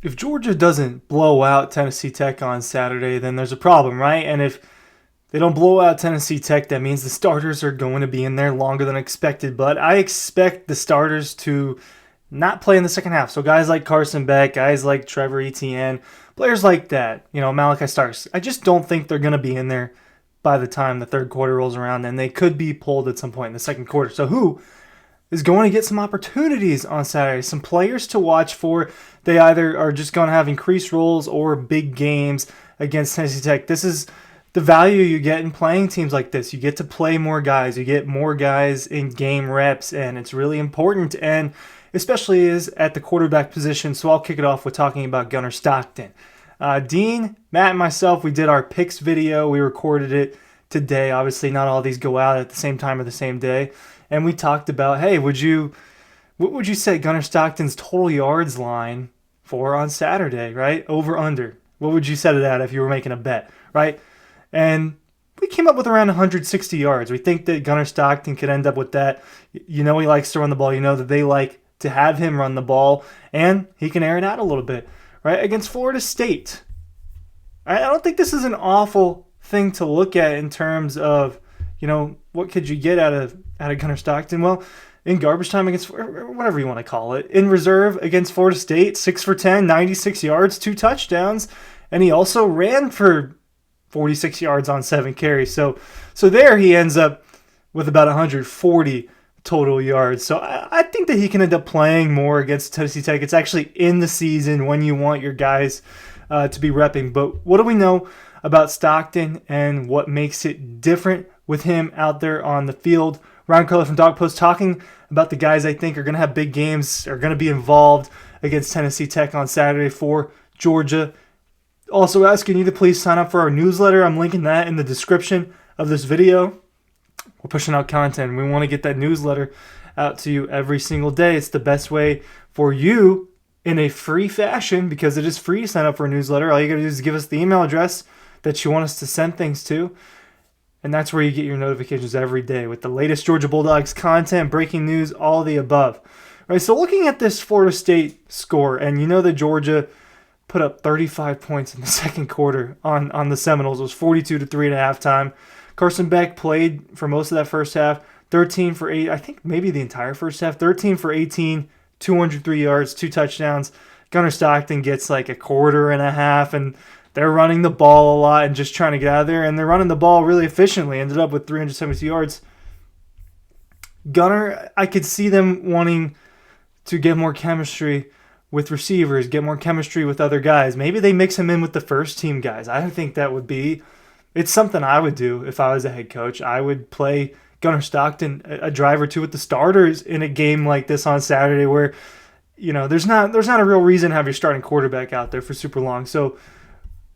if Georgia doesn't blow out Tennessee Tech on Saturday, then there's a problem, right? And if they don't blow out Tennessee Tech, that means the starters are going to be in there longer than expected. But I expect the starters to not play in the second half. So guys like Carson Beck, guys like Trevor Etienne, players like that, Malachi Starks, I just don't think they're going to be in there by the time the third quarter rolls around, and they could be pulled at some point in the second quarter. So who is going to get some opportunities on Saturday? Some players to watch for. They either are just going to have increased roles or big games against Tennessee Tech. This is the value you get in playing teams like this. You get to play more guys. You get more guys in game reps, and it's really important, and especially is at the quarterback position. So I'll kick it off with talking about Gunnar Stockton. Dean, Matt, and myself, we did our picks video. We recorded it today. Obviously, not all these go out at the same time or the same day. And we talked about, hey, what would you set Gunnar Stockton's total yards line for on Saturday, right? Over, under. What would you set it at if you were making a bet, right? And we came up with around 160 yards. We think that Gunnar Stockton could end up with that. He likes to run the ball. You know that they like to have him run the ball, and he can air it out a little bit, right? Against Florida State. I don't think this is an awful thing to look at in terms of, what could you get out of Gunnar Stockton? Well, in garbage time against, whatever you want to call it, in reserve against Florida State, 6 for 10, 96 yards, 2 touchdowns, and he also ran for 46 yards on 7 carries. So there he ends up with about 140 total yards. So I think that he can end up playing more against Tennessee Tech. It's actually in the season when you want your guys to be repping. But what do we know about Stockton and what makes it different with him out there on the field? Ryan Curley from Dawg Post talking about the guys I think are going to have big games, are going to be involved against Tennessee Tech on Saturday for Georgia. Also asking you to please sign up for our newsletter. I'm linking that in the description of this video. We're pushing out content. We want to get that newsletter out to you every single day. It's the best way for you in a free fashion, because it is free to sign up for a newsletter. All you got to do is give us the email address that you want us to send things to, and that's where you get your notifications every day with the latest Georgia Bulldogs content, breaking news, all the above. All right, so looking at this Florida State score, and that Georgia put up 35 points in the second quarter on the Seminoles. It was 42-3 at halftime. Carson Beck played for most of that first half, 13 for 8, I think maybe the entire first half, 13 for 18, 203 yards, 2 touchdowns. Gunnar Stockton gets like a quarter and a half, and they're running the ball a lot and just trying to get out of there, and they're running the ball really efficiently, ended up with 372 yards. Gunnar, I could see them wanting to get more chemistry with receivers, get more chemistry with other guys. Maybe they mix him in with the first team guys. I think that would be, it's something I would do if I was a head coach. I would play Gunnar Stockton a drive or two with the starters in a game like this on Saturday where, there's not a real reason to have your starting quarterback out there for super long. So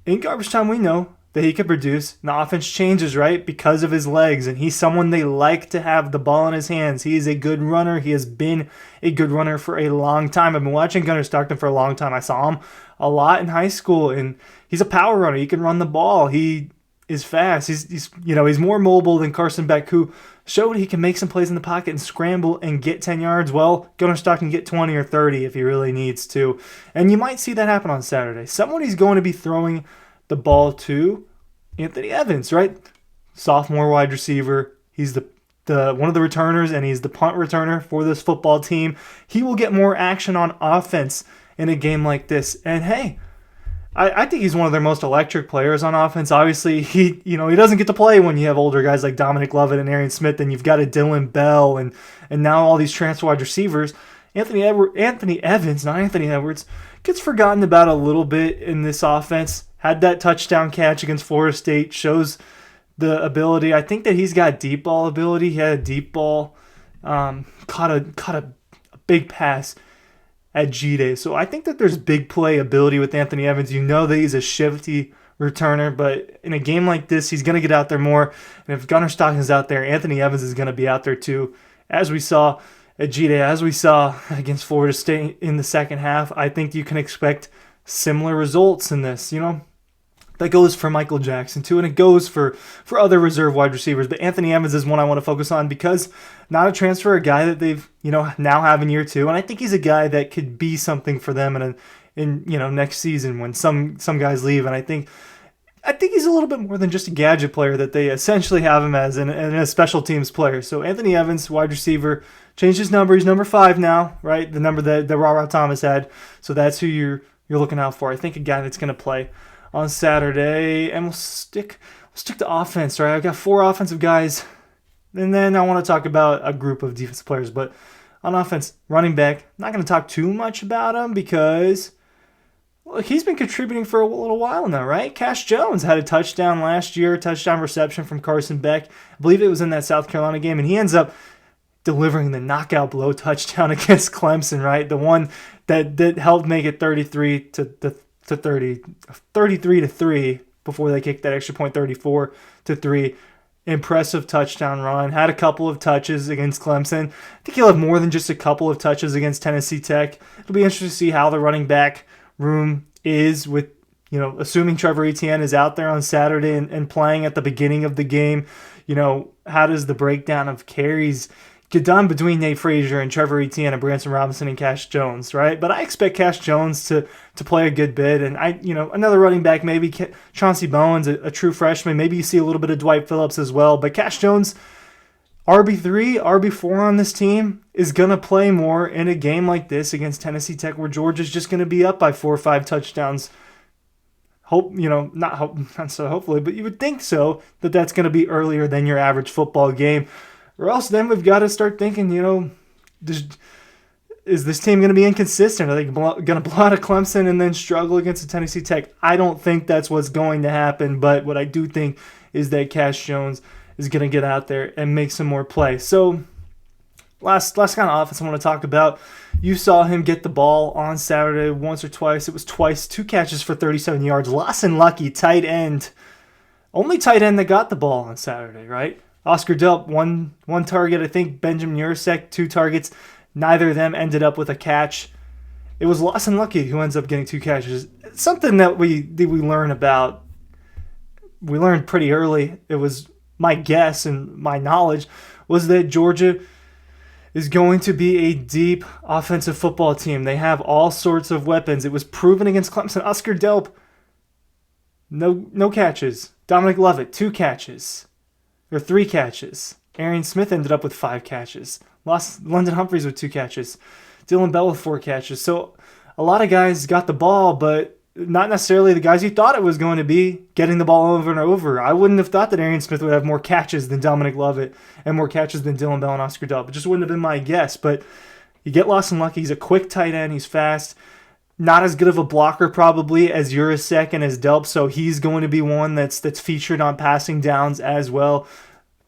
in garbage time, we know that he could produce. And the offense changes, right, because of his legs. And he's someone they like to have the ball in his hands. He is a good runner. He has been a good runner for a long time. I've been watching Gunnar Stockton for a long time. I saw him a lot in high school, and he's a power runner. He can run the ball. He is fast. He's more mobile than Carson Beck, who showed he can make some plays in the pocket and scramble and get 10 yards. Well, Gunnar Stockton can get 20 or 30 if he really needs to. And you might see that happen on Saturday. Someone he's going to be throwing the ball to, Anthony Evans, right? Sophomore wide receiver. He's the one of the returners, and he's the punt returner for this football team. He will get more action on offense in a game like this. And hey, I think he's one of their most electric players on offense. Obviously, he doesn't get to play when you have older guys like Dominic Lovett and Arian Smith, and you've got a Dylan Bell and now all these transfer wide receivers. Anthony Evans, not Anthony Edwards, gets forgotten about a little bit in this offense. Had that touchdown catch against Florida State, shows the ability. I think that he's got deep ball ability. He had a deep ball, caught a big pass at UGA. So I think that there's big play ability with Anthony Evans. You know that he's a shifty returner, but in a game like this, he's going to get out there more. And if Gunnar Stockton is out there, Anthony Evans is going to be out there too. As we saw at UGA, as we saw against Florida State in the second half, I think you can expect similar results in this. That goes for Michael Jackson too, and it goes for other reserve wide receivers. But Anthony Evans is one I want to focus on because not a transfer, a guy that they've now have in year 2, and I think he's a guy that could be something for them in next season when some guys leave. And I think he's a little bit more than just a gadget player that they essentially have him as, and a special teams player. So Anthony Evans, wide receiver, changed his number. He's number 5 now, right? The number that Ra Thomas had. So that's who you're looking out for. I think a guy that's going to play on Saturday, and we'll stick to offense, right? I've got 4 offensive guys, and then I want to talk about a group of defensive players. But on offense, running back, I'm not going to talk too much about him because he's been contributing for a little while now, right? Cash Jones had a touchdown last year, touchdown reception from Carson Beck. I believe it was in that South Carolina game, and he ends up delivering the knockout blow touchdown against Clemson, right? The one that helped make it 33 to 3 before they kicked that extra point, 34 to 3. Impressive touchdown run. Had a couple of touches against Clemson. I think he'll have more than just a couple of touches against Tennessee Tech. It'll be interesting to see how the running back room is with, assuming Trevor Etienne is out there on Saturday and playing at the beginning of the game. How does the breakdown of carries get done between Nate Frazier and Trevor Etienne and Branson Robinson and Cash Jones, right? But I expect Cash Jones to play a good bit. And another running back, maybe Chauncey Bowens, a true freshman. Maybe you see a little bit of Dwight Phillips as well. But Cash Jones, RB3, RB4 on this team, is going to play more in a game like this against Tennessee Tech where Georgia's just going to be up by 4 or 5 touchdowns. Not so hopefully, but you would think so, that's going to be earlier than your average football game. Or else then we've got to start thinking, is this team going to be inconsistent? Are they going to blow out a Clemson and then struggle against a Tennessee Tech? I don't think that's what's going to happen, but what I do think is that Cash Jones is going to get out there and make some more play. So last kind of offense I want to talk about, you saw him get the ball on Saturday once or twice. It was twice, 2 catches for 37 yards. Lawson Lucky, tight end. Only tight end that got the ball on Saturday, right? Oscar Delp, one target. I think Benjamin Urasek, 2 targets. Neither of them ended up with a catch. It was Lawson Lucky who ends up getting 2 catches. It's something that we learn about. We learned pretty early. It was my guess and my knowledge was that Georgia is going to be a deep offensive football team. They have all sorts of weapons. It was proven against Clemson. Oscar Delp, no catches. Dominic Lovett, 2 catches. Or 3 catches. Arian Smith ended up with 5 catches. Lost London Humphreys with 2 catches. Dylan Bell with 4 catches. So a lot of guys got the ball, but not necessarily the guys you thought it was going to be getting the ball over and over. I wouldn't have thought that Arian Smith would have more catches than Dominic Lovett and more catches than Dylan Bell and Oscar Delp. It just wouldn't have been my guess. But you get Lawson Lucky. He's a quick tight end. He's fast. Not as good of a blocker probably as Urasek and as Delp, so he's going to be one that's featured on passing downs as well.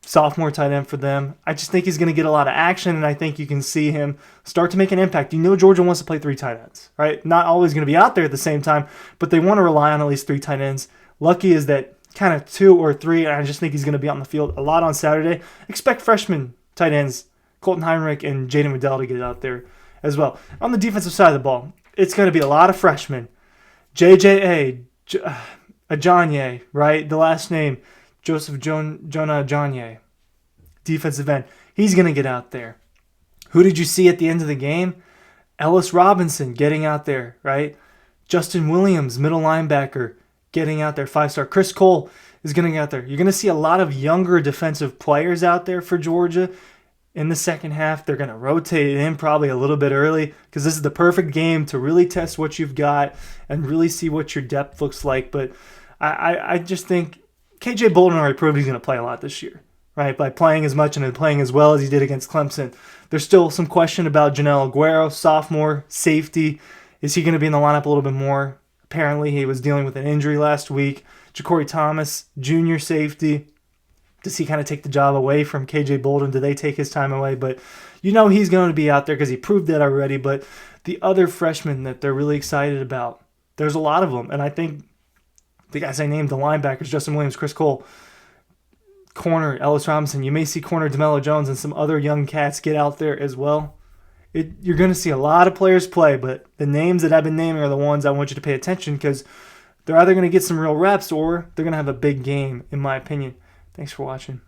Sophomore tight end for them. I just think he's going to get a lot of action, and I think you can see him start to make an impact. Georgia wants to play 3 tight ends, right? Not always going to be out there at the same time, but they want to rely on at least 3 tight ends. Lucky is that kind of 2 or 3, and I just think he's going to be on the field a lot on Saturday. Expect freshman tight ends Colton Heinrich and Jaden Waddell to get out there as well. On the defensive side of the ball, it's going to be a lot of freshmen. JJA, Ajanye, right? The last name, Joseph Jonah Ajanye, defensive end. He's going to get out there. Who did you see at the end of the game? Ellis Robinson getting out there, right? Justin Williams, middle linebacker, getting out there, 5-star. Chris Cole is going to get out there. You're going to see a lot of younger defensive players out there for Georgia. In the second half, they're going to rotate in probably a little bit early because this is the perfect game to really test what you've got and really see what your depth looks like. But I just think KJ Bolden already proved he's going to play a lot this year, right? By playing as much and playing as well as he did against Clemson. There's still some question about Janelle Aguero, sophomore, safety. Is he going to be in the lineup a little bit more? Apparently, he was dealing with an injury last week. Ja'Cory Thomas, junior safety. Does he kind of take the job away from KJ Bolden? Do they take his time away? But he's going to be out there because he proved that already. But the other freshmen that they're really excited about, there's a lot of them. And I think the guys I named, the linebackers, Justin Williams, Chris Cole, corner, Ellis Robinson. You may see corner DeMello Jones and some other young cats get out there as well. You're going to see a lot of players play, but the names that I've been naming are the ones I want you to pay attention because they're either going to get some real reps or they're going to have a big game, in my opinion. Thanks for watching.